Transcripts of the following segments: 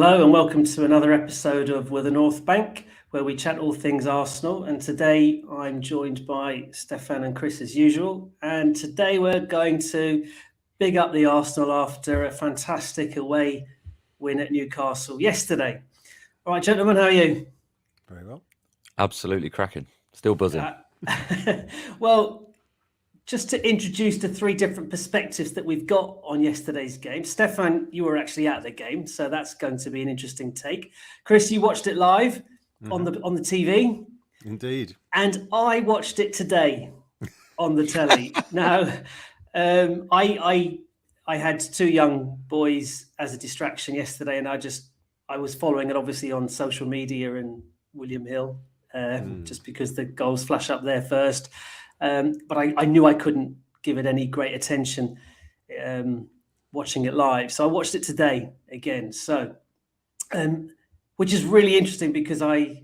Hello and welcome to another episode of With the North Bank, where we chat all things Arsenal. And today I'm joined by Stefan and Chris as usual. And today we're going to big up the Arsenal after a fantastic away win at Newcastle yesterday. All right, gentlemen, how are you? Very well. Absolutely cracking. Still buzzing. Well, just to introduce the three different perspectives that we've got on yesterday's game. Stefan, you were actually at the game, so that's going to be an interesting take. Chris, you watched it live on the TV. Indeed. And I watched it today on the telly. Now, I had two young boys as a distraction yesterday, and I was following it obviously on social media and William Hill, just because the goals flash up there first. But I knew I couldn't give it any great attention watching it live. So I watched it today again. So, which is really interesting because I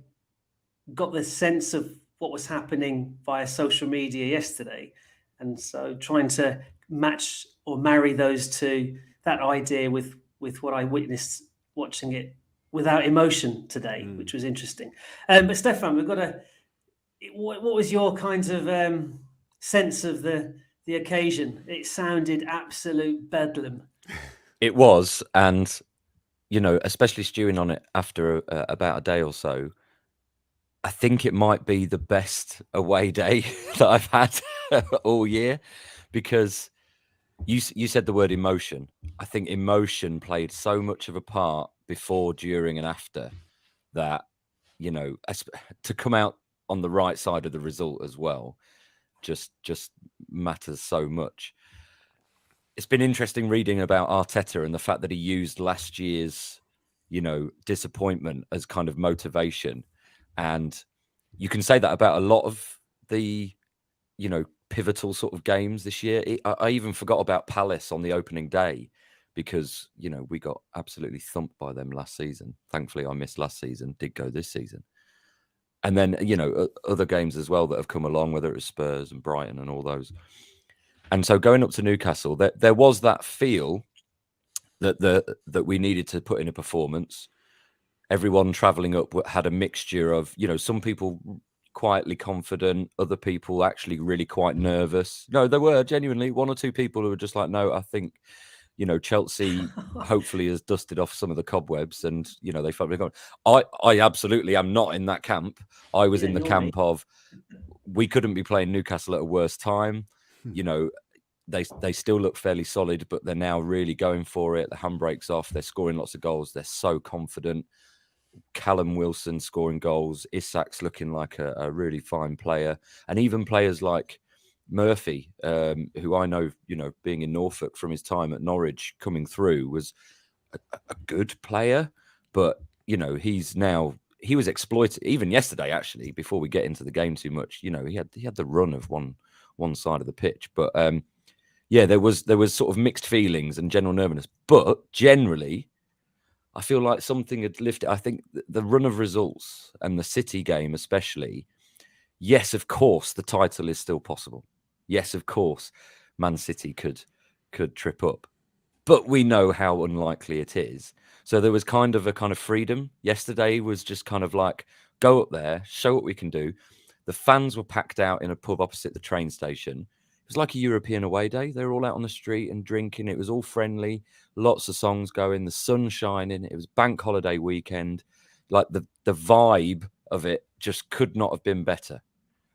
got the sense of what was happening via social media yesterday. And so trying to match or marry those two, that idea with what I witnessed watching it without emotion today, which was interesting. But Stefan, we've got to... What was your kind of sense of the occasion? It sounded absolute bedlam. It was, and especially stewing on it after about a day or so, I think it might be the best away day that I've had all year, because you said the word emotion. I think emotion played so much of a part before, during, and after that. To come out on the right side of the result as well just matters so much. It's been interesting reading about Arteta and the fact that he used last year's disappointment as kind of motivation, and you can say that about a lot of the pivotal sort of games this year. I even forgot about Palace on the opening day because we got absolutely thumped by them last season. Thankfully I missed last season, did go this season. And then, other games as well that have come along, whether it was Spurs and Brighton and all those. And so going up to Newcastle, there was that feel that we needed to put in a performance. Everyone travelling up had a mixture of, some people quietly confident, other people actually really quite nervous. No, there were genuinely one or two people who were just like, no, I think... Chelsea hopefully has dusted off some of the cobwebs, and they felt really good. I absolutely am not in that camp. I was in the camp of we couldn't be playing Newcastle at a worse time. They still look fairly solid, but they're now really going for it. The handbrake's off. They're scoring lots of goals. They're so confident. Callum Wilson scoring goals. Isak's looking like a really fine player, and even players like Murphy, who I know, being in Norfolk from his time at Norwich, coming through, was a good player, but he was exploited even yesterday. Actually, before we get into the game too much, he had the run of one side of the pitch, but there was sort of mixed feelings and general nervousness, but generally, I feel like something had lifted. I think the run of results and the City game, especially. Yes, of course, the title is still possible. Yes, of course, Man City could trip up, but we know how unlikely it is. So there was kind of freedom. Yesterday was just kind of like, go up there, show what we can do. The fans were packed out in a pub opposite the train station. It was like a European away day. They were all out on the street and drinking. It was all friendly, lots of songs going, the sun shining. It was bank holiday weekend. Like the vibe of it just could not have been better.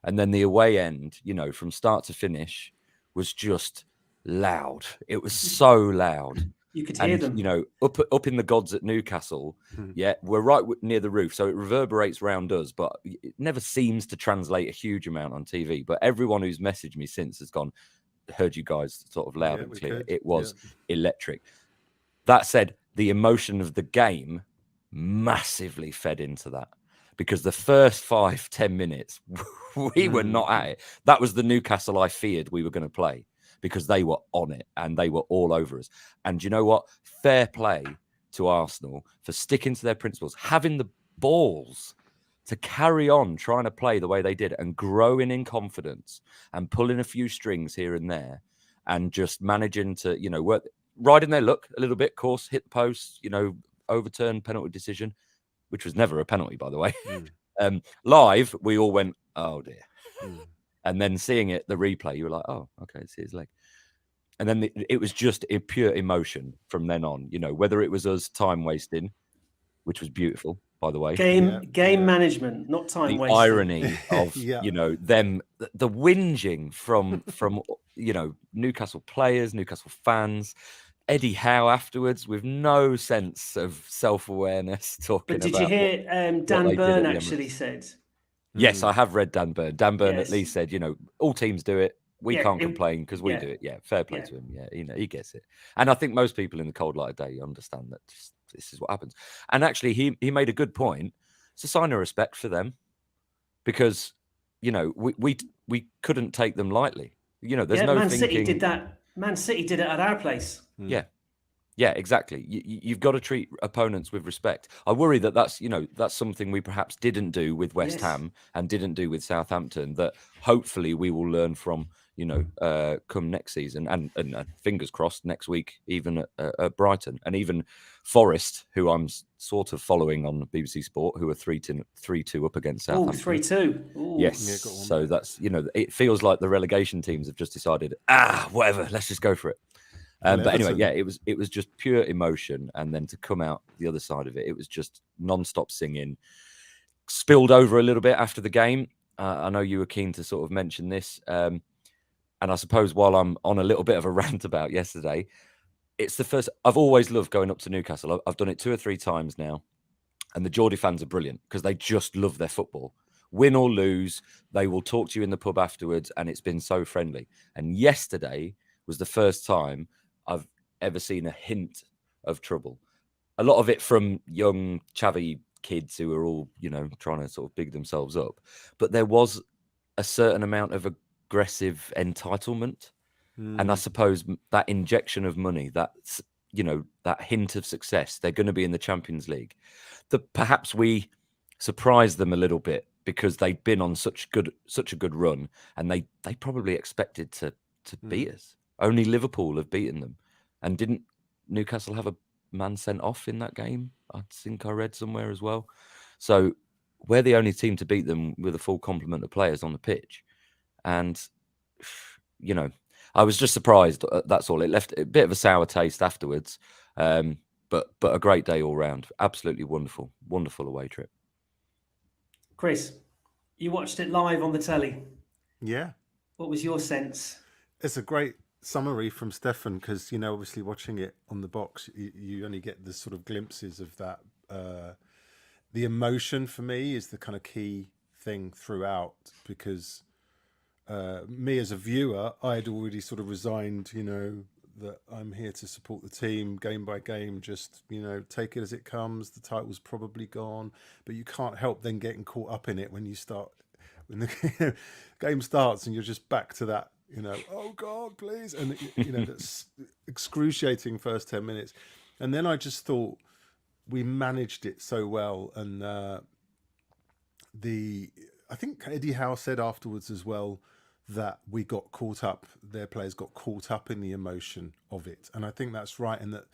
And then the away end, from start to finish, was just loud. It was so loud. You could hear them. Up in the gods at Newcastle, we're right near the roof, so it reverberates round us, but it never seems to translate a huge amount on TV. But everyone who's messaged me since has gone, heard you guys sort of loud and clear. It was electric. That said, the emotion of the game massively fed into that. Because the first 5-10 minutes, we were not at it. That was the Newcastle I feared we were going to play, because they were on it and they were all over us. And you know what? Fair play to Arsenal for sticking to their principles, having the balls to carry on trying to play the way they did and growing in confidence and pulling a few strings here and there and just managing to, work, riding their luck a little bit, of course, hit the post, overturned penalty decision, which was never a penalty, by the way. Live, we all went, oh dear. And then seeing it, the replay, you were like, oh, okay, see his leg. And then it was just a pure emotion from then on, whether it was us time wasting, which was beautiful, by the way. Game management, not time the wasting. Irony of, them, the whinging from Newcastle players, Newcastle fans, Eddie Howe afterwards with no sense of self-awareness talking about. But did you hear Dan Burn actually said? Yes, I have read Dan Burn. Dan Burn at least said, all teams do it. We can't complain because we do it. Yeah, fair play to him. Yeah, he gets it. And I think most people in the cold light of day understand that this is what happens. And actually, he made a good point. It's a sign of respect for them because, we couldn't take them lightly. There's no Man thinking. City did that. Man City did it at our place. Yeah, exactly. You've got to treat opponents with respect. I worry that that's something we perhaps didn't do with West Ham and didn't do with Southampton, that hopefully we will learn from, come next season and fingers crossed next week, even at Brighton, and even Forest, who I'm sort of following on BBC Sport, who are 3-2 up against Southampton. 3-2. Yes. So that's, it feels like the relegation teams have just decided, whatever, let's just go for it. But anyway, it was just pure emotion, and then to come out the other side of it was just non-stop singing. Spilled over a little bit after the game. I know you were keen to sort of mention this, and I suppose while I'm on a little bit of a rant about yesterday, it's the first. I've always loved going up to Newcastle. I've done it 2 or 3 times now, and the Geordie fans are brilliant because they just love their football. Win or lose, they will talk to you in the pub afterwards, and it's been so friendly. And yesterday was the first time I've ever seen a hint of trouble. A lot of it from young, chavvy kids who are all, trying to sort of big themselves up. But there was a certain amount of aggressive entitlement. And I suppose that injection of money, that hint of success, they're going to be in the Champions League. That perhaps we surprised them a little bit because they'd been on such a good run, and they probably expected to beat us. Only Liverpool have beaten them. And didn't Newcastle have a man sent off in that game? I think I read somewhere as well. So we're the only team to beat them with a full complement of players on the pitch. And, I was just surprised. That's all. It left a bit of a sour taste afterwards. But a great day all round. Absolutely wonderful, wonderful away trip. Chris, you watched it live on the telly. Yeah. What was your sense? It's a great summary from Stefan because, obviously watching it on the box, you only get the sort of glimpses of that. The emotion for me is the kind of key thing throughout because me as a viewer, I had already sort of resigned, that I'm here to support the team game by game, just, take it as it comes. The title's probably gone, but you can't help then getting caught up in it when the game starts and you're just back to that, oh God, please. And, that's excruciating first 10 minutes. And then I just thought we managed it so well. And I think Eddie Howe said afterwards as well, that we got caught up, their players got caught up in the emotion of it. And I think that's right. And that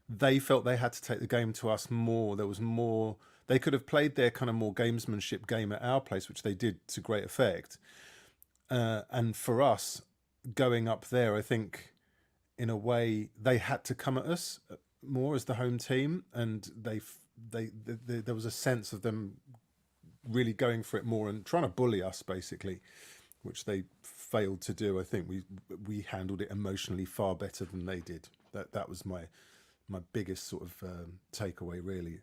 they felt they had to take the game to us more. There was more, they could have played their kind of more gamesmanship game at our place, which they did to great effect. And for us, going up there, I think in a way they had to come at us more as the home team. And there was a sense of them really going for it more and trying to bully us, basically, which they failed to do. I think we handled it emotionally far better than they did. That was my biggest sort of takeaway, really,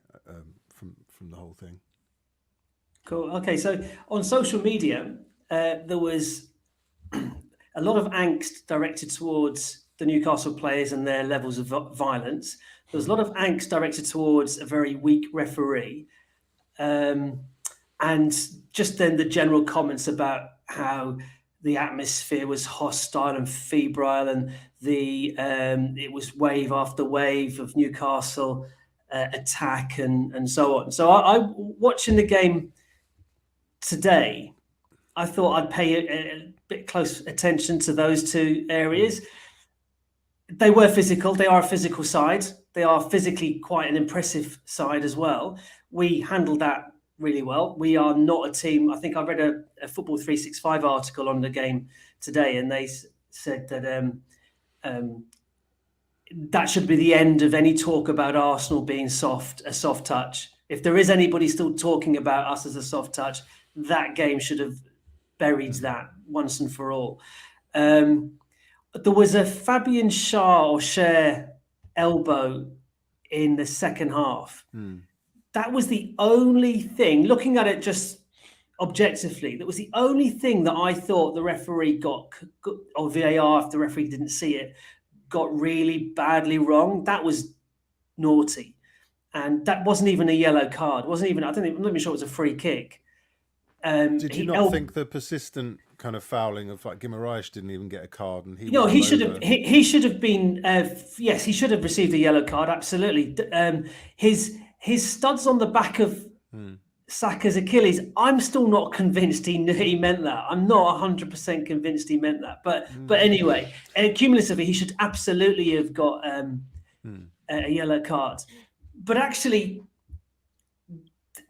from the whole thing. Cool. Okay, so on social media, there was a lot of angst directed towards the Newcastle players and their levels of violence. There was a lot of angst directed towards a very weak referee. And just then the general comments about how the atmosphere was hostile and febrile, and it was wave after wave of Newcastle attack and so on. So I watching the game today, I thought I'd pay a bit close attention to those two areas. They were physical. They are a physical side. They are physically quite an impressive side as well. We handled that really well. We are not a team. I think I read a Football 365 article on the game today, and they said that that should be the end of any talk about Arsenal being a soft touch. If there is anybody still talking about us as a soft touch, that game should have buried that once and for all. There was a Fabian Schär elbow in the second half. That was the only thing, looking at it just objectively, that was the only thing that I thought the referee got, or VAR, if the referee didn't see it, got really badly wrong. That was naughty. And that wasn't even a yellow card. I'm not even sure it was a free kick. Did you not think the persistent kind of fouling of like Guimaraes didn't even get a card, and he should have. He should have been. Yes, he should have received a yellow card. Absolutely. His studs on the back of Saka's Achilles. I'm still not convinced he meant that. I'm not 100% convinced he meant that. But anyway, cumulatively, he should absolutely have got a yellow card. But actually,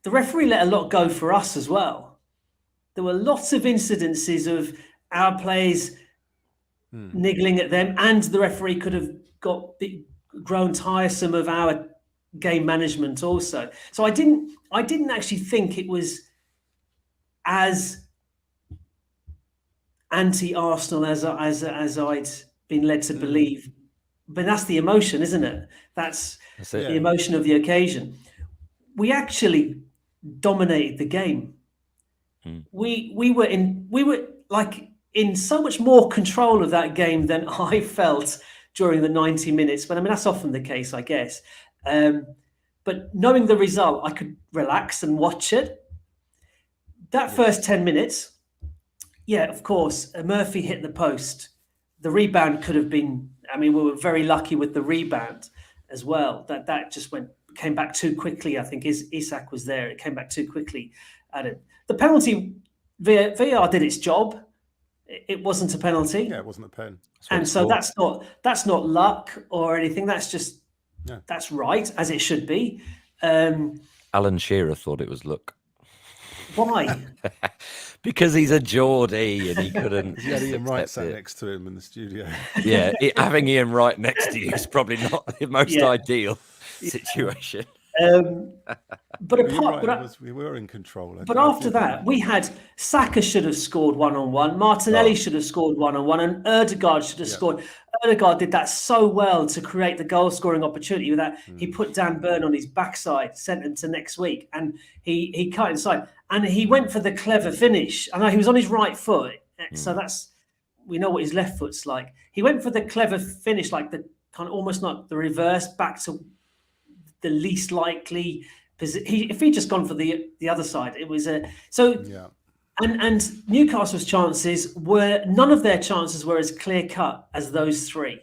the referee let a lot go for us as well. There were lots of incidences of our players niggling at them, and the referee could have grown tiresome of our game management also. So I didn't actually think it was as anti-Arsenal as I'd been led to believe. But that's the emotion, isn't it? That's the emotion of the occasion. We actually dominated the game. We were like in so much more control of that game than I felt during the 90 minutes. But I mean, that's often the case, I guess. But knowing the result, I could relax and watch it. That first 10 minutes, of course, Murphy hit the post. The rebound could have been, we were very lucky with the rebound as well. That just came back too quickly. I think Isak was there. It came back too quickly at it. The penalty, VAR did its job. It wasn't a penalty. Yeah, it wasn't a pen. And so that's not luck or anything. That's just that's right, as it should be. Alan Shearer thought it was luck. Why? Because he's a Geordie and he couldn't. He had Ian Wright sat next to him in the studio. Yeah, having Ian Wright next to you is probably not the most ideal situation. But we were in control. But after that, we had Saka should have scored 1-on-1. Martinelli should have scored 1-on-1, and Ødegaard should have scored. Ødegaard did that so well to create the goal-scoring opportunity. With that, he put Dan Burn on his backside, sent him to next week, and he cut inside, and he went for the clever finish. I know he was on his right foot, so we know what his left foot's like. He went for the clever finish, like the kind of almost like the reverse back to the least likely. If he'd just gone for the other side, it was and Newcastle's chances none of their chances were as clear cut as those three.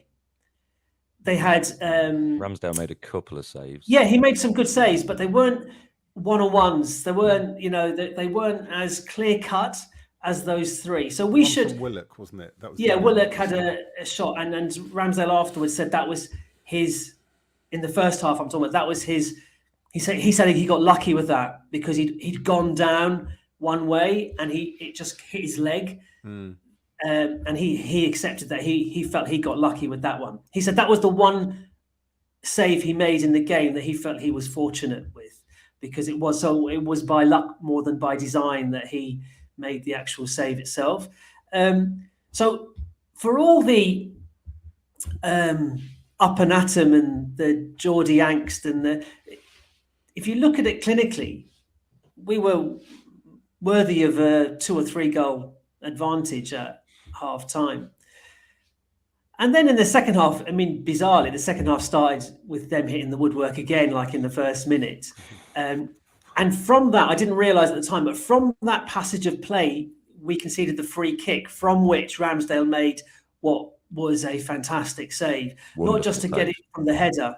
They had Ramsdale made a couple of saves. Yeah, he made some good saves, but they weren't one-on-ones. They weren't, they weren't as clear cut as those three. So we should. Willock, wasn't it? That was Willock had a shot, and Ramsdale afterwards said that was his. In the first half, I'm talking about, that was his. He said he got lucky with that because he'd gone down one way and it just hit his leg, and he accepted that. He felt he got lucky with that one. He said that was the one save he made in the game that he felt he was fortunate with, because it was by luck more than by design that he made the actual save itself. So for all the up and atom and the Geordie angst and if you look at it clinically, we were worthy of a 2 or 3 goal advantage at half time. And then in the second half, bizarrely, the second half started with them hitting the woodwork again, like in the first minute. And from that, I didn't realise at the time, but from that passage of play, we conceded the free kick, from which Ramsdale made what was a fantastic save. Wonderful not just to get it from the header,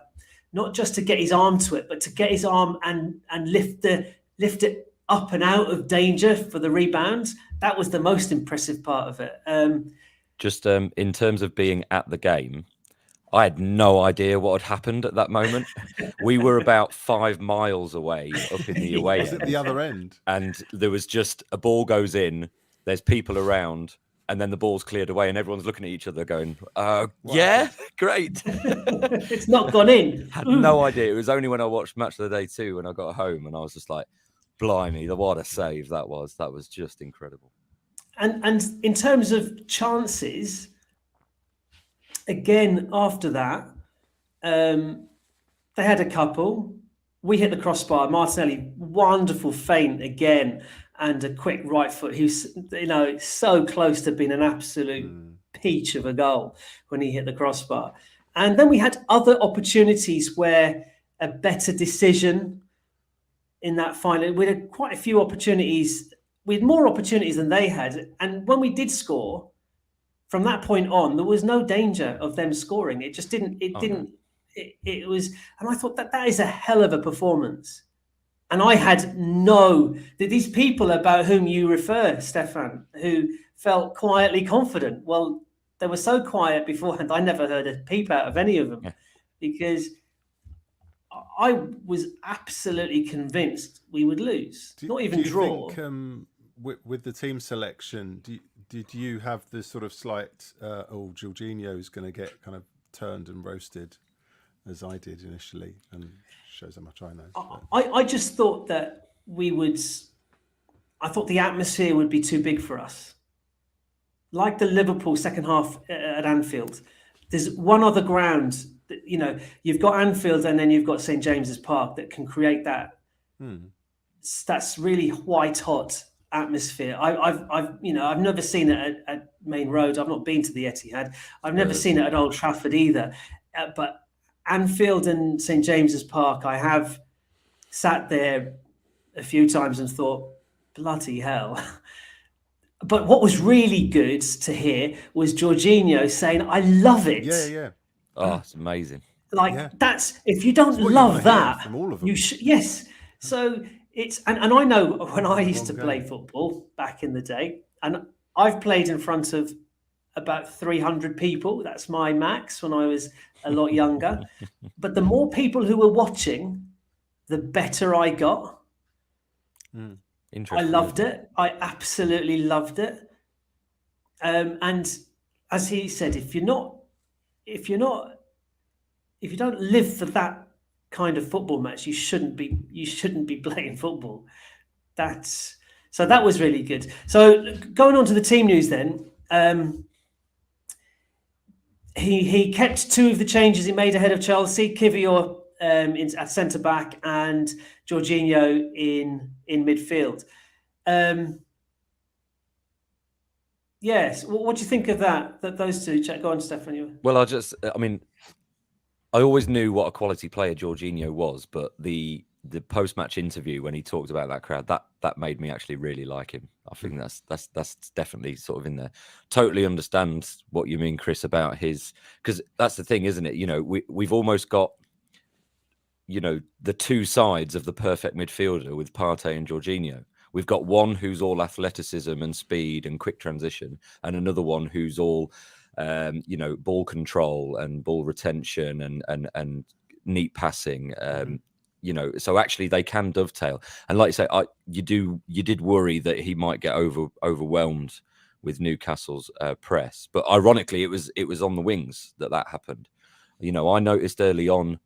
not just to get his arm to it, but to get his arm and lift it up and out of danger for the rebound. That was the most impressive part of it. In terms of being at the game, I had no idea what had happened at that moment. We were about 5 miles away up in the away Was it end, the other end? and there was just a ball goes in, there's people around, and then the ball's cleared away, and everyone's looking at each other going, yeah, great. It's not gone in. Had no idea. It was only when I watched Match of the Day 2 when I got home, and I was just like, blimey, what a save that was. That was just incredible. And in terms of chances, again, after that, they had a couple. We hit the crossbar. Martinelli, wonderful feint again, and a quick right foot. He's, so close to being an absolute peach of a goal when he hit the crossbar. And then we had other opportunities where a better decision in that final. We had quite a few opportunities. We had more opportunities than they had. And when we did score, from that point on, there was no danger of them scoring. It just didn't. It was, and I thought that is a hell of a performance. And I had these people about whom you refer, Stefan, who felt quietly confident. Well, they were so quiet beforehand. I never heard a peep out of any of them, because I was absolutely convinced we would lose, not even draw. Think, with the team selection, did you have the sort of slight, Jorginho's going to get kind of turned and roasted, as I did initially, and shows how much I know. I just thought that I thought the atmosphere would be too big for us. Like the Liverpool second half at Anfield, there's one other ground that, you've got Anfield and then you've got St. James's Park that can create that. That's really white hot atmosphere. I've never seen it at Main Road. I've not been to the Etihad. I've never seen it at Old Trafford either. But Anfield and St. James's Park, I have sat there a few times and thought, bloody hell. But what was really good to hear was Jorginho saying, I love it. Yeah. Oh, it's amazing. That's, if you don't love that, from all of them. Yes. So it's, and I know when I used to play football back in the day, and I've played in front of about 300 people. That's my max when I was a lot younger. But the more people who were watching, the better I got. I loved it. I absolutely loved it. And as he said, if you don't live for that kind of football match, you shouldn't be playing football. So that was really good. So going on to the team news then. He kept two of the changes he made ahead of Chelsea, Kivior at centre back and Jorginho in midfield. Yes, what do you think of that those two? Go on, Stefan. Well, I always knew what a quality player Jorginho was, but the post-match interview when he talked about that crowd, that made me actually really like him. I think that's definitely sort of in there. Totally understand what you mean, Chris, about his, because that's the thing, isn't it? We've almost got, the two sides of the perfect midfielder with Partey and Jorginho. We've got one who's all athleticism and speed and quick transition, and another one who's all ball control and ball retention and neat passing. So actually they can dovetail. And like you say, you did worry that he might get overwhelmed with Newcastle's press, but ironically it was on the wings that happened. I noticed early on,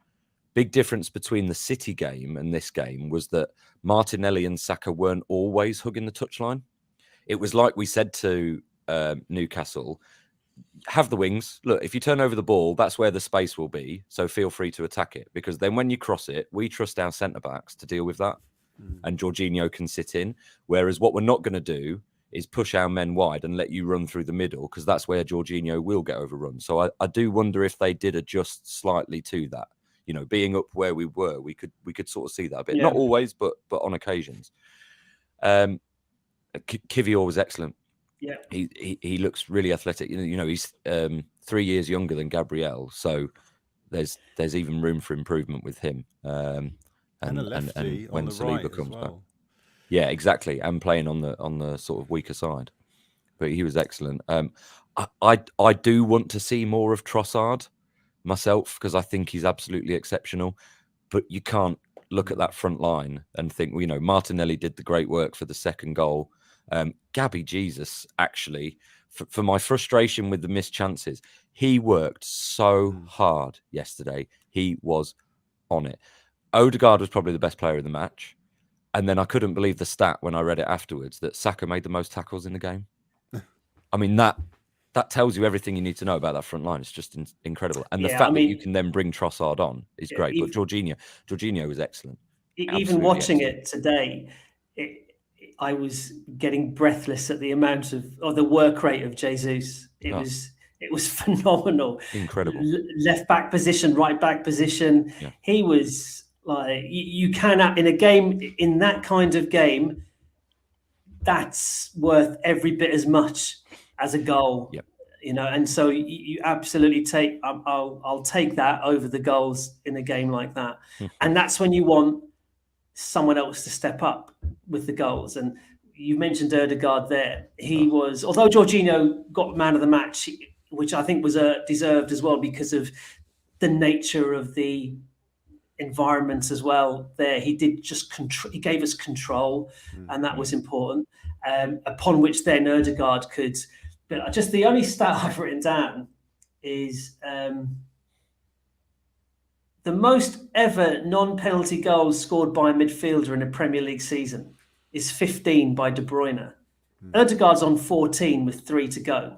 big difference between the City game and this game was that Martinelli and Saka weren't always hugging the touchline. It was like we said to Newcastle, have the wings. Look, if you turn over the ball, that's where the space will be. So feel free to attack it, because then when you cross it, we trust our centre-backs to deal with that. And Jorginho can sit in. Whereas what we're not going to do is push our men wide and let you run through the middle, because that's where Jorginho will get overrun. So I do wonder if they did adjust slightly to that. Being up where we were, we could sort of see that a bit. Yeah. Not always, but on occasions. Kivior was excellent. Yeah, he looks really athletic. He's 3 years younger than Gabriel, so there's even room for improvement with him. And when Saliba comes back, yeah, exactly, and playing on the sort of weaker side. But he was excellent. I do want to see more of Trossard. myself because I think he's absolutely exceptional. But you can't look at that front line and think, well, you know, Martinelli did the great work for the second goal. Gabby Jesus, actually, for my frustration with the missed chances, he worked so hard yesterday. He was on it. Odegaard was probably the best player of the match. And then I couldn't believe the stat when I read it afterwards that Saka made the most tackles in the game. I mean, that tells you everything you need to know about that front line. It's just incredible. And the fact that you can then bring Trossard on is great. But Jorginho was excellent. Even watching it today, I was getting breathless at the amount of the work rate of Jesus. It was phenomenal. Incredible. Left back position, right back position. Yeah. He was like, you cannot, in a game, in that kind of game, that's worth every bit as much as a goal. Yep. You know, and so you absolutely take, I'll take that over the goals in a game like that. And that's when you want someone else to step up with the goals. And you mentioned Odegaard there. He was, although Jorginho got man of the match, which I think was deserved as well because of the nature of the environment as well there. He did just he gave us control, and that was important, upon which then Odegaard could. But just the only stat I've written down is the most ever non-penalty goals scored by a midfielder in a Premier League season is 15 by De Bruyne. Odegaard's on 14 with 3 to go.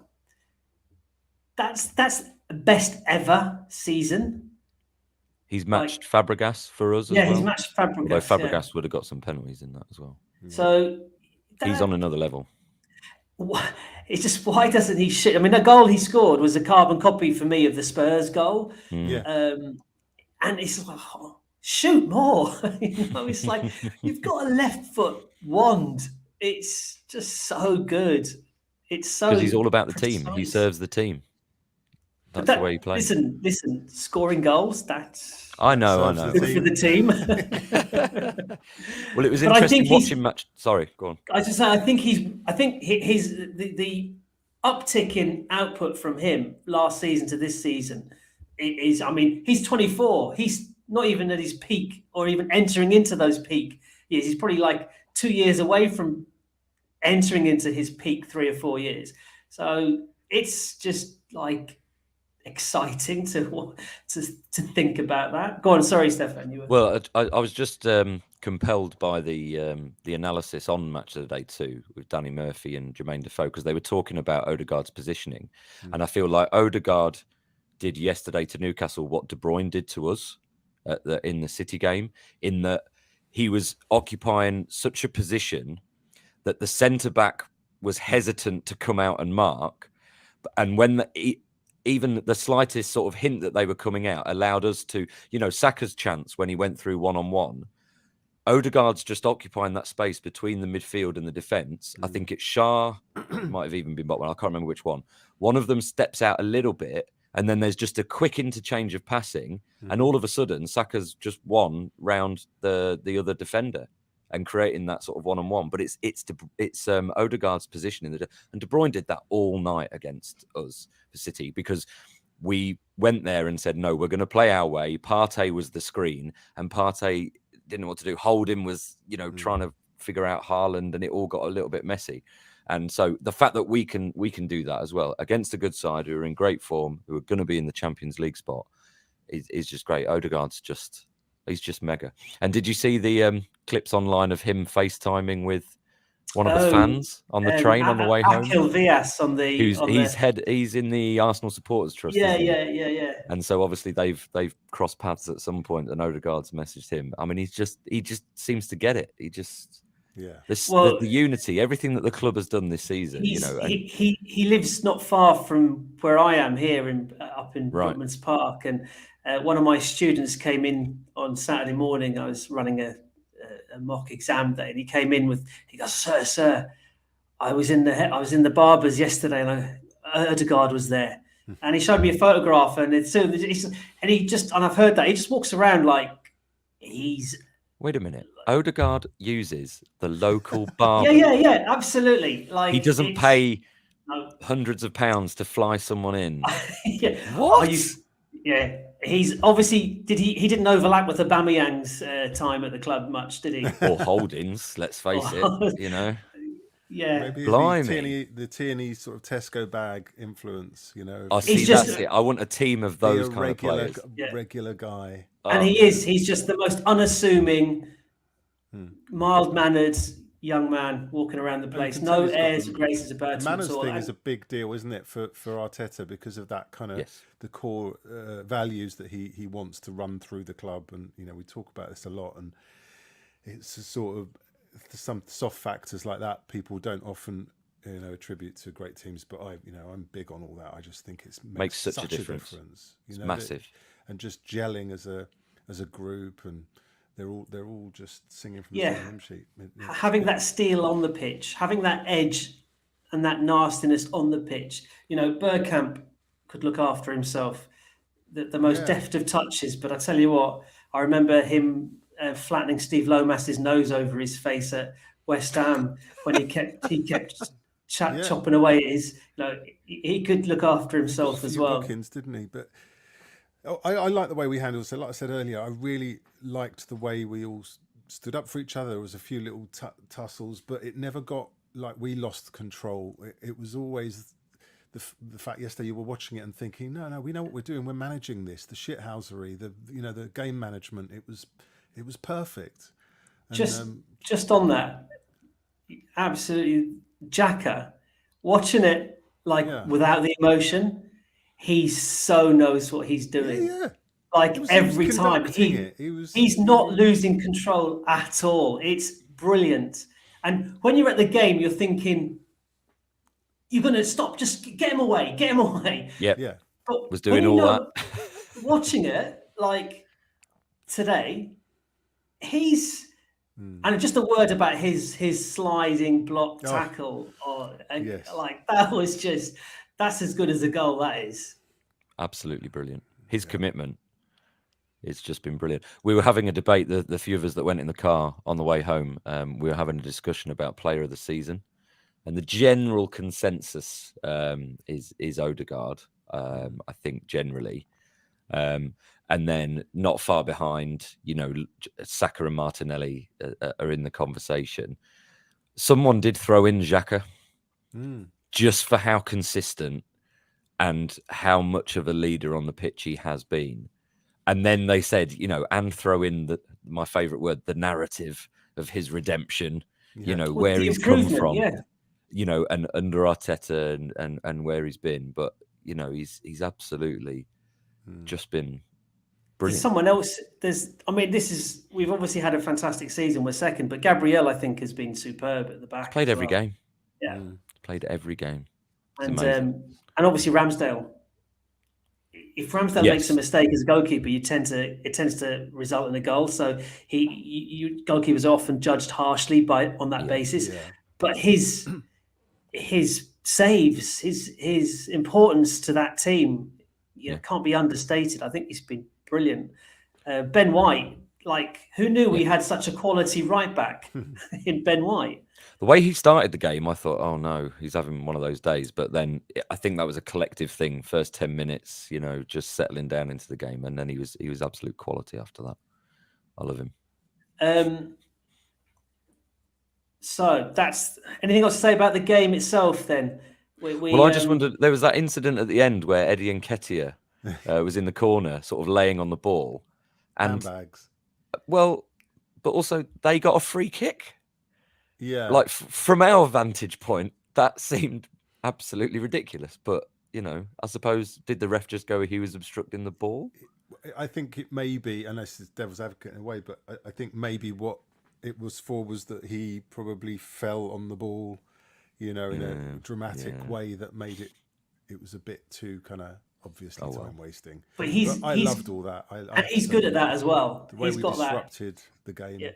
That's best ever season. He's matched Fabregas for us as well. Yeah, he's matched Fabregas. Although Fabregas would have got some penalties in that as well. So he's on another level. It's just, why doesn't he shoot? I mean, the goal he scored was a carbon copy for me of the Spurs goal. And it's like, shoot more. You know, it's like, you've got a left foot wand. It's just so good. It's so, because he's all about the team. He serves the team. That's the way he plays. Listen, scoring goals, that's... I know. Good for the team. Well, it was interesting watching match. Sorry, go on. I just say, I think the uptick in output from him last season to this season is, I mean, he's 24. He's not even at his peak or even entering into those peak years. He's probably like 2 years away from entering into his peak 3 or 4 years. So it's just like exciting to think about that. Go on, sorry, Stefan. Well, I was just compelled by the analysis on Match of the Day 2 with Danny Murphy and Jermaine Defoe, because they were talking about Odegaard's positioning, and I feel like Odegaard did yesterday to Newcastle what De Bruyne did to us in the City game, in that he was occupying such a position that the centre back was hesitant to come out and mark, and when even the slightest sort of hint that they were coming out allowed us to, you know, Saka's chance when he went through one-on-one, Odegaard's just occupying that space between the midfield and the defence. I think it's Shah, might have even been Botman, I can't remember which one. One of them steps out a little bit, and then there's just a quick interchange of passing, and all of a sudden Saka's just won round the other defender and creating that sort of one-on-one. But it's Odegaard's position in and De Bruyne did that all night against us for City, because we went there and said, no, we're going to play our way. Partey was the screen, and Partey didn't know what to do. Holding was, you know, trying to figure out Haaland, and it all got a little bit messy. And so the fact that we can do that as well against a good side who are in great form, who are going to be in the Champions League spot, is just great. Odegaard's he's just mega. And did you see the clips online of him FaceTiming with one of the fans on the train on the way home? Vias on the... He's in the Arsenal Supporters Trust. Yeah. And so obviously they've crossed paths at some point, and Odegaard's messaged him. I mean, he just seems to get it. The unity, everything that the club has done this season, you know. He lives not far from where I am here up in Brookman's Park, and one of my students came in on Saturday morning. I was running a mock exam day, and he came in he goes, sir, I was in the barber's yesterday, and Odegaard was there, and he showed me a photograph, and I've heard that he just walks around like he's... Wait a minute. Odegaard uses the local barber. Yeah, absolutely. Like, he doesn't pay hundreds of pounds to fly someone in. Yeah. What? Yeah, he's obviously he didn't overlap with Aubameyang's time at the club much, did he? Or Holdings, let's face it. Oh, You know, yeah, Maybe blimey. the Tierney sort of Tesco bag influence, you know, I of see. he's just just That's it. I want a team of be those a kind of players. yeah, regular guy. and Oh, he is. He's just the most unassuming, Hmm. mild-mannered young man walking around the And you place. can tell No he's got airs or graces about the him at manners all. thing is And a big deal, isn't it, for Arteta, because of that kind of yes. the core values that he wants to run through the club. And you know, we talk about this a lot, and it's a sort of some soft factors like that people don't often, you know, attribute to great teams. But I'm big on all that. I just think it makes Such a difference. You It's know, massive. and just gelling as a group, and they're all just singing from the yeah, same hymn sheet. having that steel on the pitch, having that edge and that nastiness on the pitch. You know, Bergkamp could look after himself. The most Yeah, deft of touches, but I tell you what, I remember him flattening Steve Lomas's nose over his face at West Ham when he kept yeah. chopping away at his. You know, he could look after He got a himself as few well. bookings, didn't he? But I like the way we handled. So, like I said earlier, I really liked the way we all stood up for each other. There was a few little tussles, but it never got like we lost control. It was always the fact yesterday you were watching it and thinking, no, we know what we're doing. We're managing this. The shithousery, the game management. It was perfect. And Just on that, absolutely, Jacka, watching it like yeah, without the emotion, he so knows what he's doing. yeah. Like He was every time, conducting it. He was. he's not losing control at all. It's brilliant. And when you're at the game, you're thinking, you're going to stop, just get him away, get him away. Yep. Yeah. But Was when doing you all know, that. watching it, like today, he's, and just a word about his sliding block Oh, tackle, yes. like that was just, that's as good as a goal, that is. Absolutely brilliant. His commitment. It's just been brilliant. We were having a debate, the few of us that went in the car on the way home, we were having a discussion about player of the season. And the general consensus is Odegaard, I think, generally. And then not far behind, you know, Saka and Martinelli are in the conversation. Someone did throw in Xhaka just for how consistent and how much of a leader on the pitch he has been. And then they said, you know, and throw in my favourite word, the narrative of his redemption, you know, Well, where the he's come improvement, from, yeah. you know, and under Arteta and where he's been. But, you know, he's absolutely just been There's brilliant. someone else. We've obviously had a fantastic season. We're second, but Gabriel, I think, has been superb at the back. Played as every well. game. Yeah. Played every game. It's And amazing. and obviously Ramsdale. If Ramsdale makes a mistake as a goalkeeper, it tends to result in a goal. So goalkeepers are often judged harshly on that basis. Yeah. But his saves, his importance to that team, can't be understated. I think he's been brilliant. Ben White, like, who knew we had such a quality right back in Ben White? The way he started the game, I thought, oh no, he's having one of those days. But then I think that was a collective thing. First 10 minutes, you know, just settling down into the game, and then he was absolute quality after that. I love him. So that's anything else to say about the game itself? Then, well, I just wondered. There was that incident at the end where Eddie Nketiah was in the corner, sort of laying on the ball, and handbags. Well, but also they got a free kick. Yeah. Like from our vantage point, that seemed absolutely ridiculous. But, you know, I suppose, did the ref just go, he was obstructing the ball? I think it may be, unless it's devil's advocate in a way, but I think maybe what it was for was that he probably fell on the ball, you know, in a dramatic way that made it was a bit too kind of obviously time wasting. But I loved all that. And he's good at that as well. The way he's we got disrupted the game. Yeah.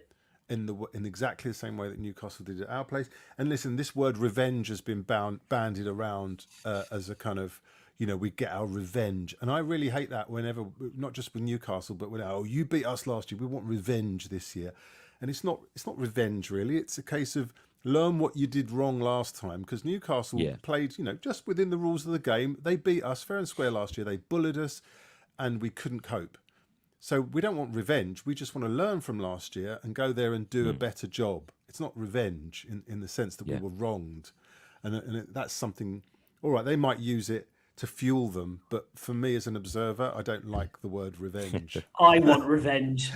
In exactly the same way that Newcastle did at our place. And listen, this word revenge has been bandied around as a kind of, you know, we get our revenge. And I really hate that whenever, not just with Newcastle, but when, you beat us last year, we want revenge this year. And it's not revenge really. It's a case of learn what you did wrong last time, because Newcastle played, you know, just within the rules of the game. They beat us fair and square last year. They bullied us. and we couldn't cope. So we don't want revenge. We just want to learn from last year and go there and do a better job. It's not revenge in the sense that we were wronged. And that's something, all right, they might use it to fuel them. But for me as an observer, I don't like the word revenge. I want revenge.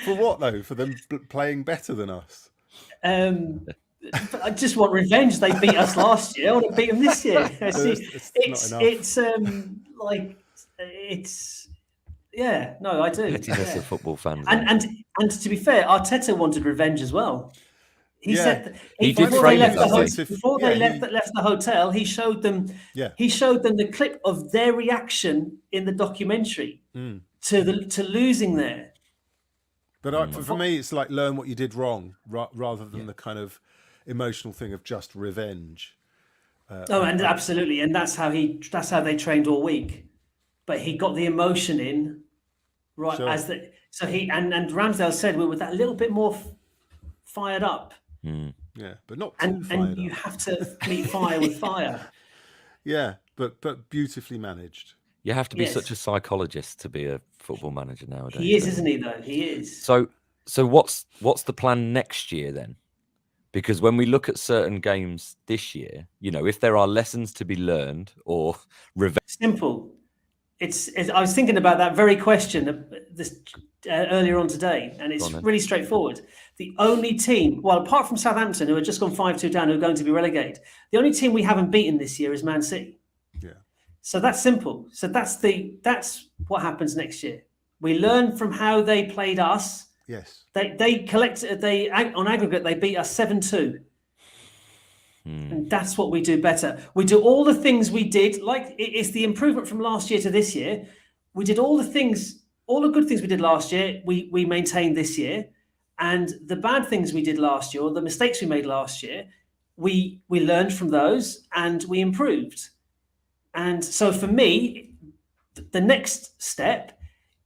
For what, though? For them playing better than us? I just want revenge. They beat us last year. I want to beat them this year. I do. Pettiness of football fans. And to be fair, Arteta wanted revenge as well. He said that he did before frame they it left before they left the hotel. He showed them the clip of their reaction in the documentary to losing there. But for me, it's like learn what you did wrong rather than the kind of emotional thing of just revenge. And absolutely, and that's how they trained all week. But he got the emotion in, right? Sure. And Ramsdale said we were that little bit more fired up. Yeah, but not too fired up. And you have to meet fire with fire. Yeah, but beautifully managed. You have to be such a psychologist to be a football manager nowadays. He is, isn't he? Though he is. So what's the plan next year then? Because when we look at certain games this year, if there are lessons to be learned or revenge. Simple. I was thinking about that very question earlier on today, and it's really straightforward. The only team, well, apart from Southampton, who have just gone 5-2 down, who are going to be relegated, the only team we haven't beaten this year is Man City. Yeah. So that's simple. So that's what happens next year. We learn from how they played us. Yes. On aggregate they beat us 7-2. And that's what we do better. We do all the things we did, like it's the improvement from last year to this year. We did all the good things we did last year, we maintained this year. And the bad things we did last year, or the mistakes we made last year, we learned from those and we improved. And so for me, the next step,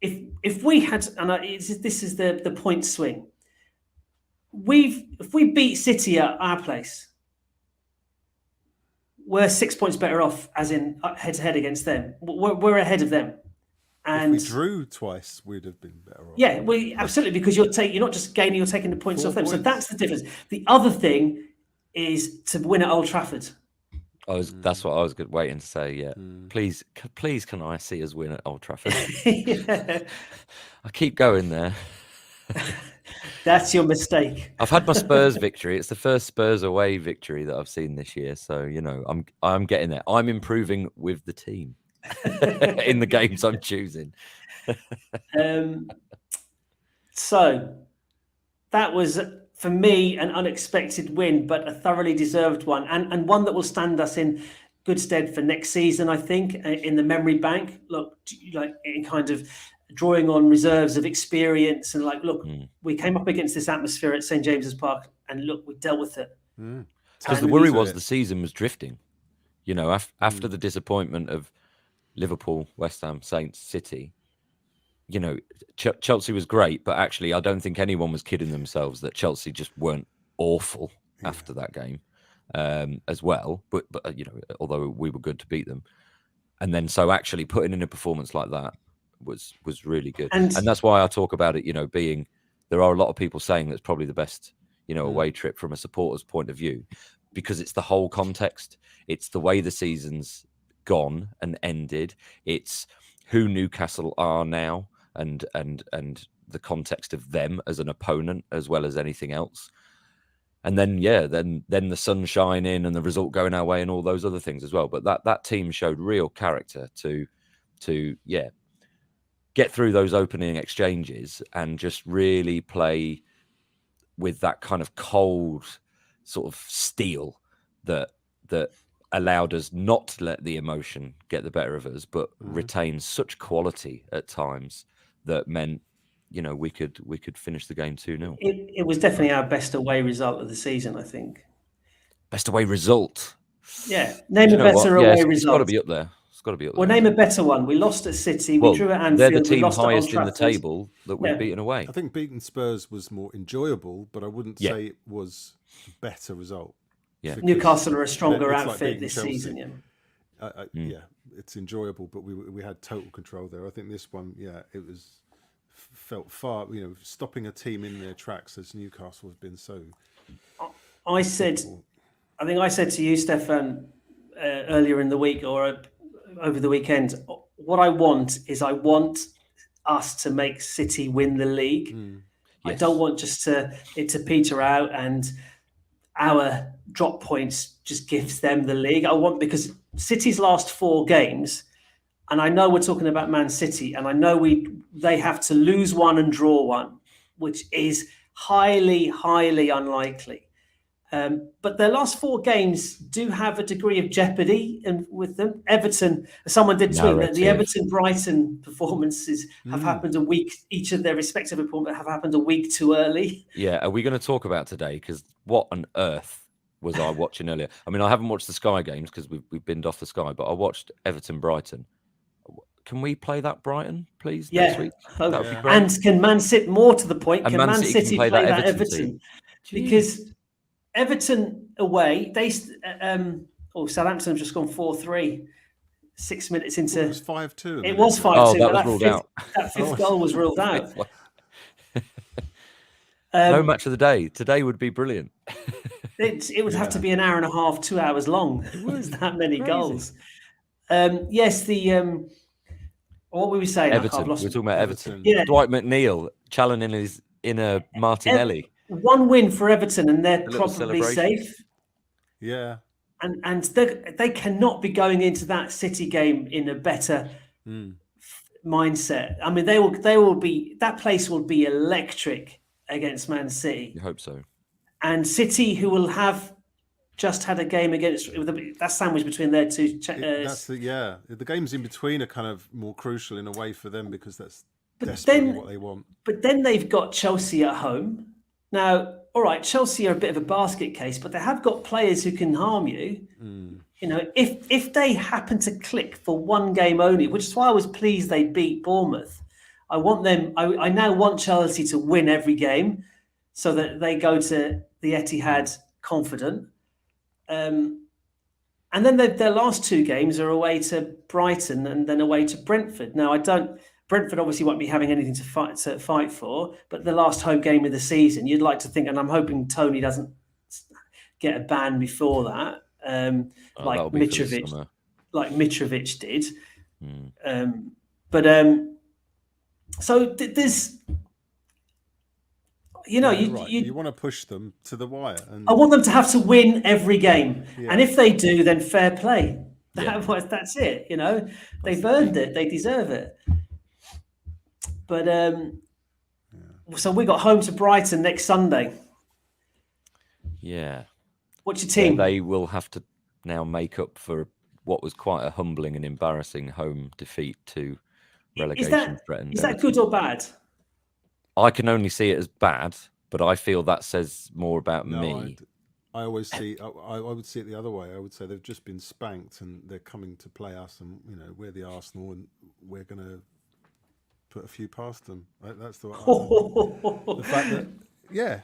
if we had, this is the point swing. If we beat City at our place, we're 6 points better off, as in head to head against them. We're ahead of them. And if we drew twice, we'd have been better off. Yeah, absolutely, because you're not just gaining, you're taking the points off them. So that's the difference. The other thing is to win at Old Trafford. That's what I was waiting to say. Yeah, please, can I see us win at Old Trafford? I keep going there. That's your mistake. I've had my Spurs victory. It's the first Spurs away victory that I've seen this year. So I'm getting there. I'm improving with the team in the games I'm choosing. So that was, for me, an unexpected win, but a thoroughly deserved one, and one that will stand us in good stead for next season, I think, in the memory bank. Look, like in kind of drawing on reserves of experience, and we came up against this atmosphere at St. James's Park, and look, we dealt with it. Because the worry was the season was drifting. After the disappointment of Liverpool, West Ham, Saints, City, Chelsea was great, but actually I don't think anyone was kidding themselves that Chelsea just weren't awful after that game as well. But although we were good to beat them, and then so actually putting in a performance like that was really good, and that's why I talk about it. Being there are a lot of people saying that's probably the best away trip from a supporter's point of view, because it's the whole context. It's the way the season's gone and ended. It's who Newcastle are now, and the context of them as an opponent as well as anything else. And then then the sun shining and the result going our way and all those other things as well. But that team showed real character to get through those opening exchanges and just really play with that kind of cold sort of steel that allowed us not to let the emotion get the better of us, but retain such quality at times that meant, we could finish the game 2-0. It was definitely our best away result of the season, I think. Best away result? Yeah. Name a better away result. It's got to be up there. Well, name a better one. We lost at City. We drew at Anfield. They're the team we lost highest in the table that we've beaten away. I think beating Spurs was more enjoyable, but I wouldn't say it was a better result. Yeah. Newcastle are a stronger outfit this season. yeah, it's enjoyable, but we had total control there. I think this one, yeah, it was felt far, stopping a team in their tracks as Newcastle has been so I said, difficult. I think I said to you, Stefan, earlier in the week or over the weekend, what I want is I want us to make City win the league. I Yes. don't want just it to peter out and our drop points just gives them the league. I want, because City's last 4 games, and I know we're talking about Man City, and I know they have to lose one and draw one, which is highly, highly unlikely. But their last 4 games do have a degree of jeopardy with them. Everton, someone did tweet that the Narrative. Everton-Brighton performances have happened a week, each of their respective performances have happened a week too early. Yeah, are we going to talk about today? Because what on earth was I watching earlier? I mean, I haven't watched the Sky games because we've binned off the Sky, but I watched Everton-Brighton. Can we play that Brighton, please, next week? That would be great. And can Man City, more to the point, And can Man City play that Everton? team. Because Everton away, Southampton have just gone 4-3. 6 minutes into It was 5-2. It was 5-2. Oh, that was ruled out. That fifth goal was ruled out. No match of the day. Today would be brilliant. It would have to be an hour and a half, 2 hours long. There's that many goals. Yes, what were we saying? Everton. We're talking about Everton. Yeah. Dwight McNeil challenging his inner Martinelli. One win for Everton, and they're probably safe. Yeah. And they cannot be going into that City game in a better mindset. I mean, they will be. That place will be electric against Man City. You hope so. And City, who will have just had a game against that sandwich between their two. The games in between are kind of more crucial in a way for them because that's desperately what they want. But then they've got Chelsea at home. Now, all right, Chelsea are a bit of a basket case, but they have got players who can harm you. If they happen to click for one game only, which is why I was pleased they beat Bournemouth. I want them. I now want Chelsea to win every game, so that they go to the Etihad confident. And then their last 2 games are away to Brighton and then away to Brentford. Now, Brentford obviously won't be having anything to fight for, but the last home game of the season, you'd like to think, and I'm hoping Tony doesn't get a ban before that, like Mitrovic did. So there's, you want to push them to the wire. And I want them to have to win every game, and if they do, then fair play. That's it. They've earned it. They deserve it. But so we got home to Brighton next Sunday. Yeah. What's your team? They will have to now make up for what was quite a humbling and embarrassing home defeat to relegation threatened. Is that good or bad? I can only see it as bad, but I feel that says more about me. I always see. I would see it the other way. I would say they've just been spanked and they're coming to play us, and we're the Arsenal, and we're going to put a few past them. That's the fact that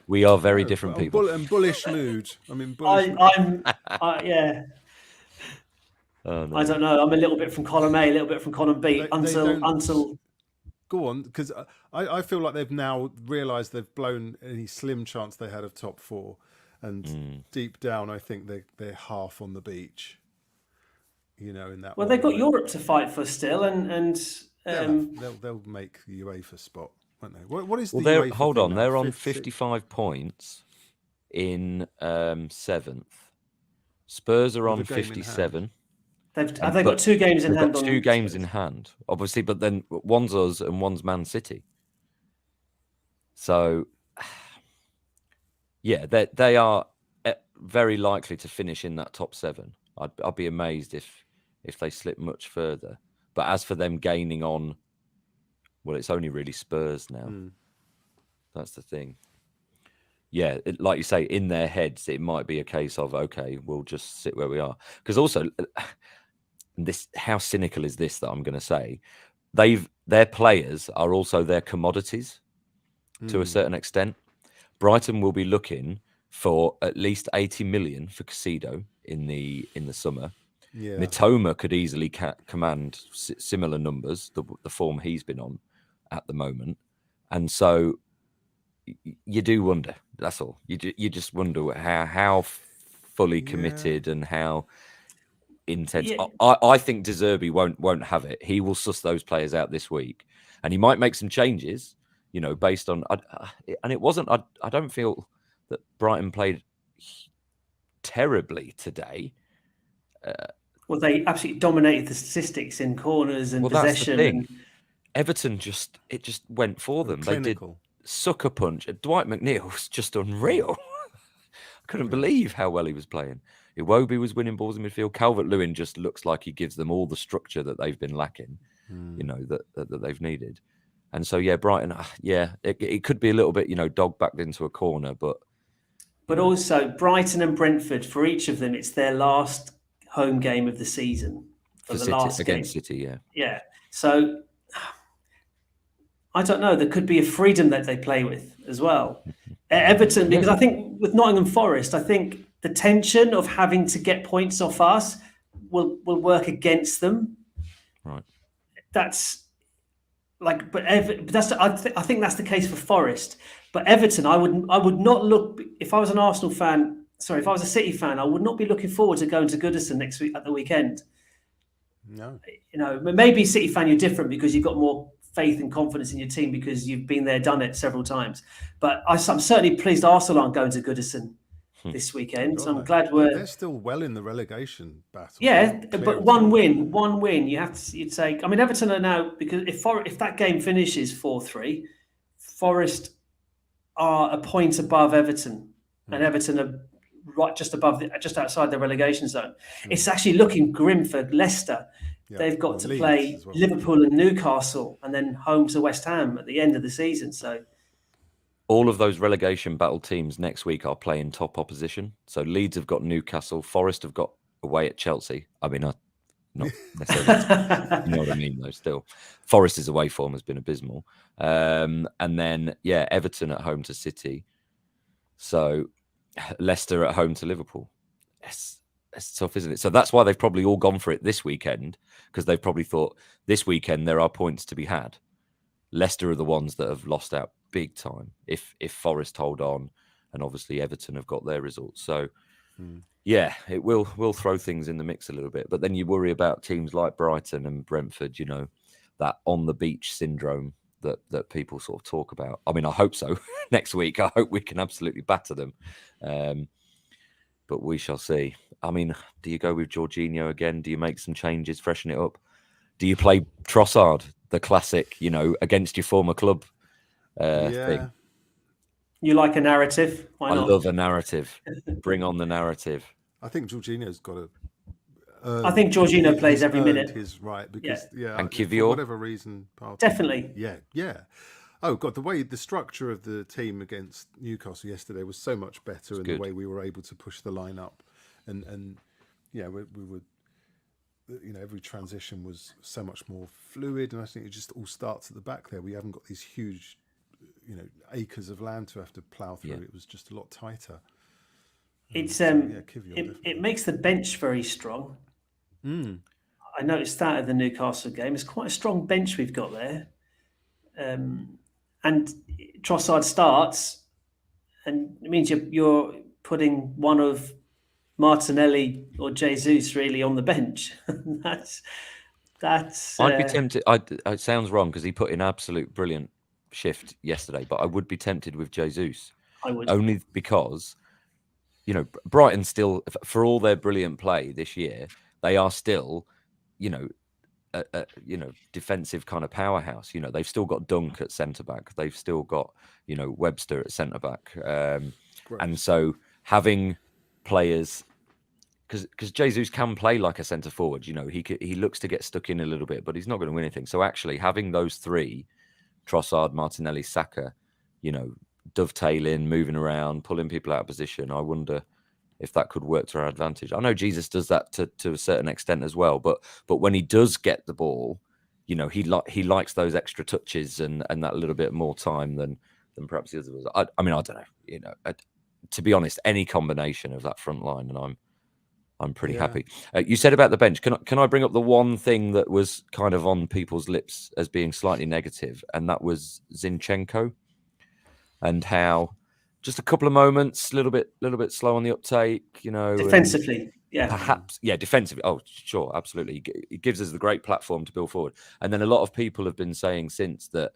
we are very different people. And bullish mood. I mean, yeah. Oh, no. I don't know. I'm a little bit from column A, a little bit from column B until. Go on, because I feel like they've now realised they've blown any slim chance they had of top 4, and deep down, I think they're half on the beach. In that. Well, they've got Europe to fight for still, and they'll make the UEFA spot, won't they? What is the UEFA? Hold on, they're on 55 points in 7th. Spurs are on 57. Have they got 2 games in hand? Got 2 games in hand, obviously, but then one's us and one's Man City. So, yeah, they are very likely to finish in that top 7. I'd be amazed if they slip much further. But as for them gaining on, well, it's only really Spurs now. That's the thing. Yeah, like you say, in their heads, it might be a case of, okay, we'll just sit where we are. Because also, how cynical is this that I'm going to say? Their players are also their commodities to a certain extent. Brighton will be looking for at least 80 million for Casido in the summer. Yeah. Mitoma could easily command similar numbers, the form he's been on at the moment. And so you do wonder, that's all. You just wonder how fully committed and how intense. Yeah. I think De Zerbi won't have it. He will suss those players out this week, and he might make some changes, based on. And it wasn't. I don't feel that Brighton played terribly today. Well, they absolutely dominated the statistics in corners and Well, that's the possession. thing. Everton just went for them. Clinical. They did sucker punch. Dwight McNeil was just unreal. I couldn't believe how well he was playing. Iwobi was winning balls in midfield. Calvert-Lewin just looks like he gives them all the structure that they've been lacking, that they've needed. And so, yeah, Brighton, it could be a little bit, dog backed into a corner, but also Brighton and Brentford, for each of them, it's their last home game of the season. for City, against City, yeah. Yeah. So I don't know. There could be a freedom that they play with as well. Everton, because I think with Nottingham Forest, I think the tension of having to get points off us will work against them. Right. That's like, but I think that's the case for Forest. But Everton, I would not look, if I was an Arsenal fan. Sorry, if I was a City fan, I would not be looking forward to going to Goodison next week at the weekend. No. Maybe City fan, you're different because you've got more faith and confidence in your team because you've been there, done it several times. But I'm certainly pleased Arsenal aren't going to Goodison this weekend. So I'm glad they're still well in the relegation battle. Yeah, but one win. You'd say. I mean, Everton are now, because if that game finishes 4-3, Forest are a point above Everton, and Everton are right just outside the relegation zone. It's actually looking grim for Leicester. Yeah, they've got to play Liverpool and Newcastle, and then home to West Ham at the end of the season. So all of those relegation battle teams next week are playing top opposition. So Leeds have got Newcastle, Forest have got away at Chelsea. I mean, not necessarily, you know what I mean, though. Still, Forest's away form has been abysmal. And then, Everton at home to City. So Leicester at home to Liverpool. It's tough, isn't it? So that's why they've probably all gone for it this weekend, because they've probably thought this weekend there are points to be had. Leicester are the ones that have lost out big time if Forest hold on, and obviously Everton have got their results. So it will throw things in the mix a little bit. But then you worry about teams like Brighton and Brentford, that on the beach syndrome that people sort of talk about. I mean, I hope so. Next week, I hope we can absolutely batter them. But we shall see. I mean, do you go with Jorginho again? Do you make some changes, freshen it up? Do you play Trossard, the classic, against your former club thing? You like a narrative? Why not? I love a narrative. Bring on the narrative. I think Jorginho's got to. I think Jorginho plays every minute. His right, because and Kivior, for whatever reason, definitely. Yeah. Oh God, the structure of the team against Newcastle yesterday was so much better, and the way we were able to push the line up, and we would, every transition was so much more fluid, and I think it just all starts at the back there. We haven't got these huge, acres of land to have to plough through. It was just a lot tighter. It's it makes the bench very strong. I noticed that at the Newcastle game. It's quite a strong bench we've got there. And Trossard starts, and it means you're putting one of Martinelli or Jesus really on the bench. that's. I'd be tempted. It sounds wrong because he put in absolute brilliant shift yesterday, but I would be tempted with Jesus. I would, only because Brighton still, for all their brilliant play this year, they are still, a defensive kind of powerhouse. They've still got Dunk at centre back. They've still got Webster at centre back. And so having players, because Jesus can play like a centre forward. He looks to get stuck in a little bit, but he's not going to win anything. So actually having those three, Trossard, Martinelli, Saka, dovetailing, moving around, pulling people out of position, I wonder if that could work to our advantage. I know Jesus does that to a certain extent as well, but when he does get the ball, he likes those extra touches and that little bit more time than perhaps the others. I mean, I don't know. To be honest, any combination of that front line, and I'm pretty Yeah. happy. You said about the bench. Can I bring up the one thing that was kind of on people's lips as being slightly negative, and that was Zinchenko, and how just a couple of moments, little bit slow on the uptake, and Defensively, yeah. perhaps defensively. Oh, sure, absolutely. It gives us the great platform to build forward. And then a lot of people have been saying since that,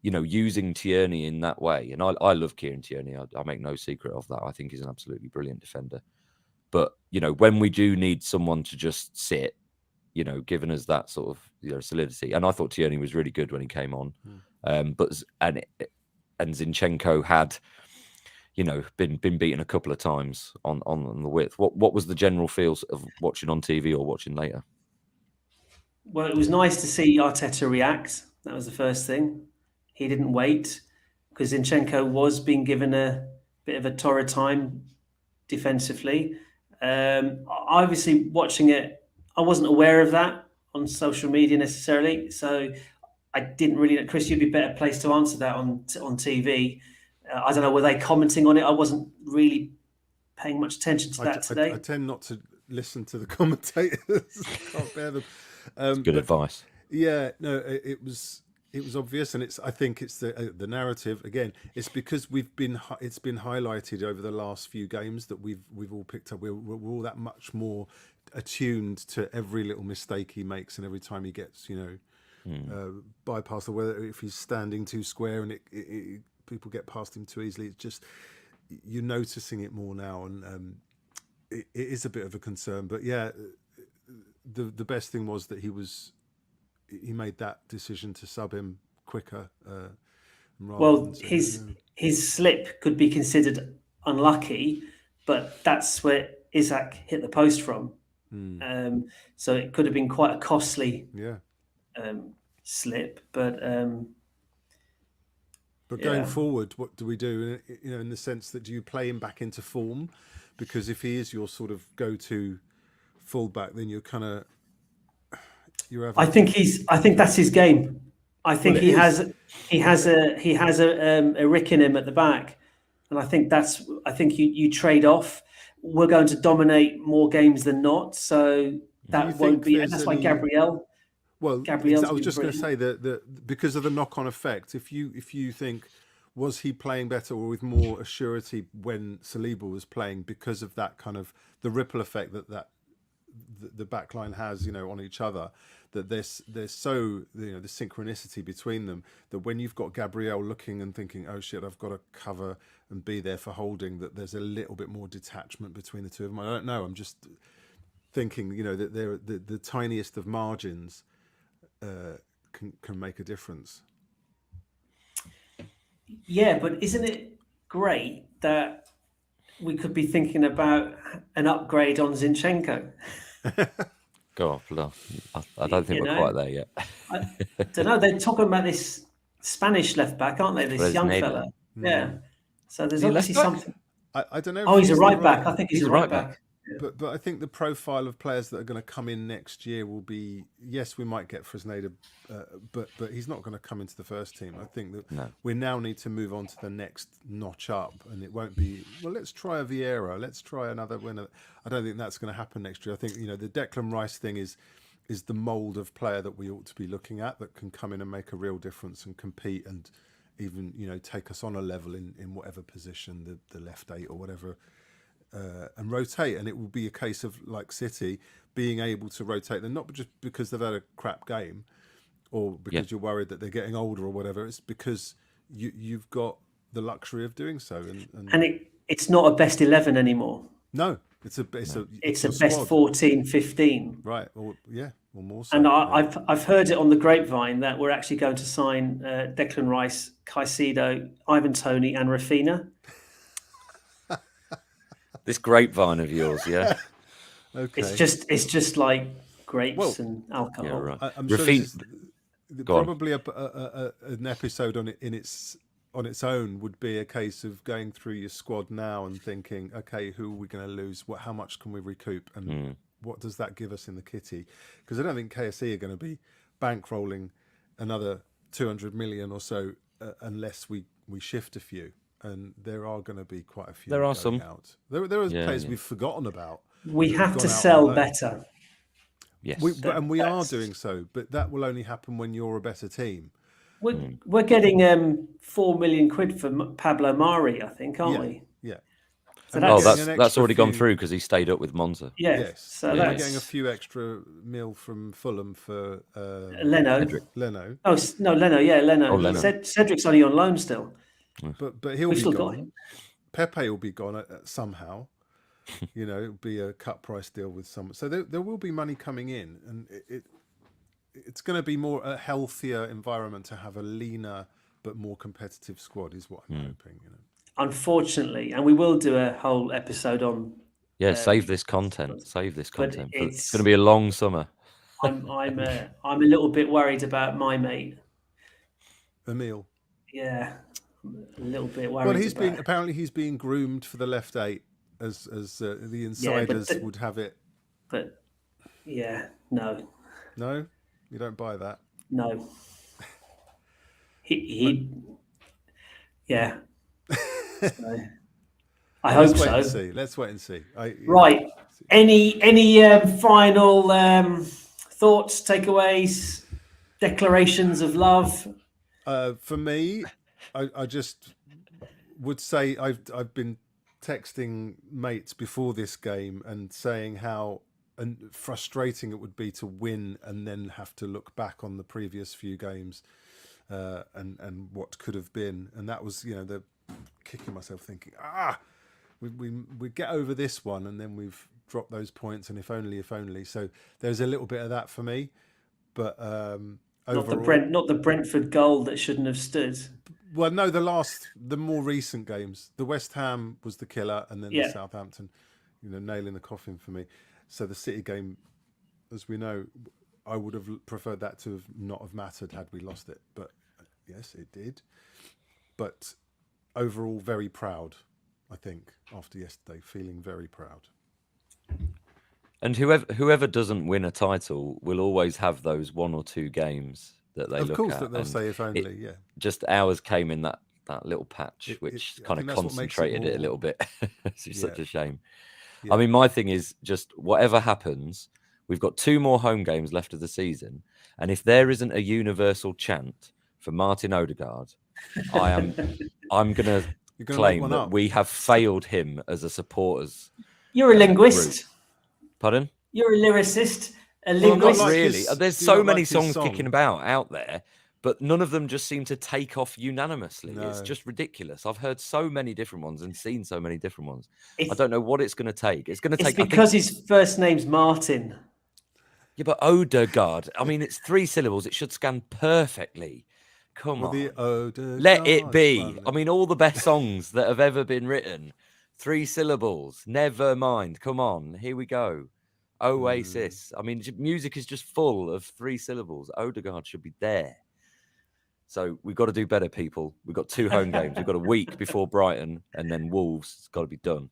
using Tierney in that way, and I love Kieran Tierney. I make no secret of that. I think he's an absolutely brilliant defender. But, when we do need someone to just sit, giving us that sort of solidity. And I thought Tierney was really good when he came on. But Zinchenko had, been beaten a couple of times on the width. What was the general feel of watching on TV or watching later? Well, it was nice to see Arteta react. That was the first thing. He didn't wait because Zinchenko was being given a bit of a torrid time defensively. Obviously, watching it, I wasn't aware of that on social media necessarily, so I didn't really know. Chris, you'd be better placed to answer that on TV. I don't know, were they commenting on it? I wasn't really paying much attention to that today. I tend not to listen to the commentators. Can't bear them. Good advice. Yeah, no, it was obvious, and I think it's the narrative again. It's because it's been highlighted over the last few games that we've all picked up. We're all that much more attuned to every little mistake he makes, and every time he gets bypassed, or whether if he's standing too square and people get past him too easily. It's just you're noticing it more now, and it is a bit of a concern. But yeah, the best thing was that he made that decision to sub him quicker. Well, his slip could be considered unlucky, but that's where Isak hit the post from. So it could have been quite a costly slip. But going forward, what do we do? In the sense that do you play him back into form? Because if he is your sort of go-to fullback, then you're kind of I think that's his game. I think he has a Rick in him at the back, and I think you trade off. We're going to dominate more games than not, so that won't be. And that's why Gabriel. Well, I was just going to say that because of the knock-on effect. If you think, was he playing better or with more assurity when Saliba was playing because of that kind of the ripple effect that the back line has, on each other, that there's so, the synchronicity between them, that when you've got Gabriel looking and thinking, oh shit, I've got to cover and be there for Holding, that there's a little bit more detachment between the two of them. I don't know. I'm just thinking, that they're the tiniest of margins can make a difference. Yeah, but isn't it great that we could be thinking about an upgrade on Zinchenko? God, I don't think we're quite there yet. I don't know. They're talking about this Spanish left back, aren't they? This young fella. Yeah. So there's obviously something. I don't know. Oh, he's a right back. I think he's a right back. But I think the profile of players that are going to come in next year will be, yes, we might get Fresneda, but he's not going to come into the first team. I think that we now need to move on to the next notch up, and it won't be, well, let's try a Vieira, let's try another winner. I don't think that's going to happen next year. I think, the Declan Rice thing is the mould of player that we ought to be looking at, that can come in and make a real difference and compete and even, take us on a level in whatever position, the left 8 or whatever. And rotate, and it will be a case of, like City, being able to rotate them, not just because they've had a crap game or because you're worried that they're getting older or whatever. It's because you've got the luxury of doing so, and it's not a best 11 anymore. No, it's a best 14, 15. Right, or more so. And I've heard it on the grapevine that we're actually going to sign Declan Rice, Caicedo, Ivan Toney, and Rafinha. This grapevine of yours, yeah. Okay. It's just like grapes and alcohol. Yeah, right. I'm sure this is probably an episode on its own would be a case of going through your squad now and thinking, okay, who are we going to lose? How much can we recoup, and what does that give us in the kitty? Because I don't think KSE are going to be bankrolling another 200 million or so unless we shift a few. And there are going to be quite a few. There are some out. There are players we've forgotten about. We have to gone out on sell loan. better. Yes. We are that's- doing so, but that will only happen when you're a better team. We're getting £4 million for Pablo Mari, I think, aren't we? Yeah. So And Oh, we're getting an that's extra already gone few- through because he stayed up with Monza. Yeah. Yes. So And Yeah. we're that's getting a few extra mil from Fulham for Leno. Leno. Oh no, Leno. Yeah, Leno. Oh, Leno. Cedric's only on loan still. But he'll We've be still got gone. him. Pepe will be gone somehow. It'll be a cut price deal with someone. So there will be money coming in, and it's going to be more a healthier environment to have a leaner but more competitive squad, is what I'm hoping. Unfortunately, and we will do a whole episode on. Yeah, save this content. Save this but content. it's- It's going to be a long summer. I'm a little bit worried about my mate. Emil. Yeah, I'm a little bit worried. Well, he's being groomed for the left 8, as the insiders would have it. But yeah, no, You don't buy that. no. He yeah. So, I hope Let's wait so. and see. Let's wait and see. Right. Any final thoughts, takeaways, declarations of love? For me, I just would say I've been texting mates before this game and saying how frustrating it would be to win and then have to look back on the previous few games and what could have been. And that was, the kicking myself thinking, we get over this one and then we've dropped those points, and if only. So there's a little bit of that for me, but overall, not the Brentford goal that shouldn't have stood. Well, no, the more recent games, the West Ham was the killer, and then the Southampton, nailing the coffin for me. So the City game, as we know, I would have preferred that to have not have mattered had we lost it, but yes, it did. But overall, very proud. I think after yesterday, feeling very proud. And whoever doesn't win a title will always have those one or two games that they look at. Of course, that they'll say if only. Just ours came in that little patch, which kind of concentrated it a little bit. It's such a shame. Yeah. I mean, my thing is just whatever happens, we've got 2 more home games left of the season, and if there isn't a universal chant for Martin Odegaard, I'm going to claim that we have failed him as a supporters. You're a linguist. Group. Pardon? You're a lyricist. A linguist. Not really. There's so many songs kicking about out there, but none of them just seem to take off unanimously. No. It's just ridiculous. I've heard so many different ones and seen so many different ones. I don't know what it's going to take. It's going to take. It's because his first name's Martin. Yeah, but Odegaard. I mean, it's 3 syllables. It should scan perfectly. Come on. Let it be. I mean, all the best songs that have ever been written, 3 syllables. Never mind. Come on. Here we go. Oasis. I mean, music is just full of 3 syllables. Odegaard should be there. So we've got to do better, people. We've got 2 home games. We've got a week before Brighton, and then Wolves. It's got to be done.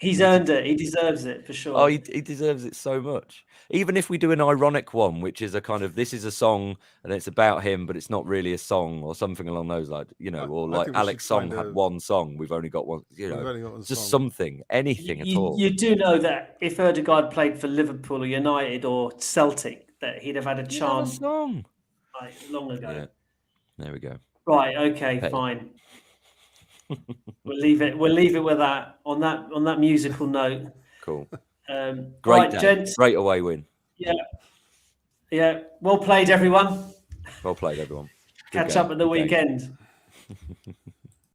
He's earned it. He deserves it for sure. Oh, he deserves it so much. Even if we do an ironic one, which is a kind of, this is a song and it's about him, but it's not really a song or something along those lines, or like Alex Song had one song. We've only got one, just something, anything at all. You do know that if Odegaard played for Liverpool or United or Celtic, that he'd have had a chance song long ago. Yeah. There we go. Right. Okay. Fine. We'll leave it with that on that musical note. Cool. Great right, day. Gents. Great away win. Yeah. Well played, everyone. Well played, everyone. Catch up at the weekend.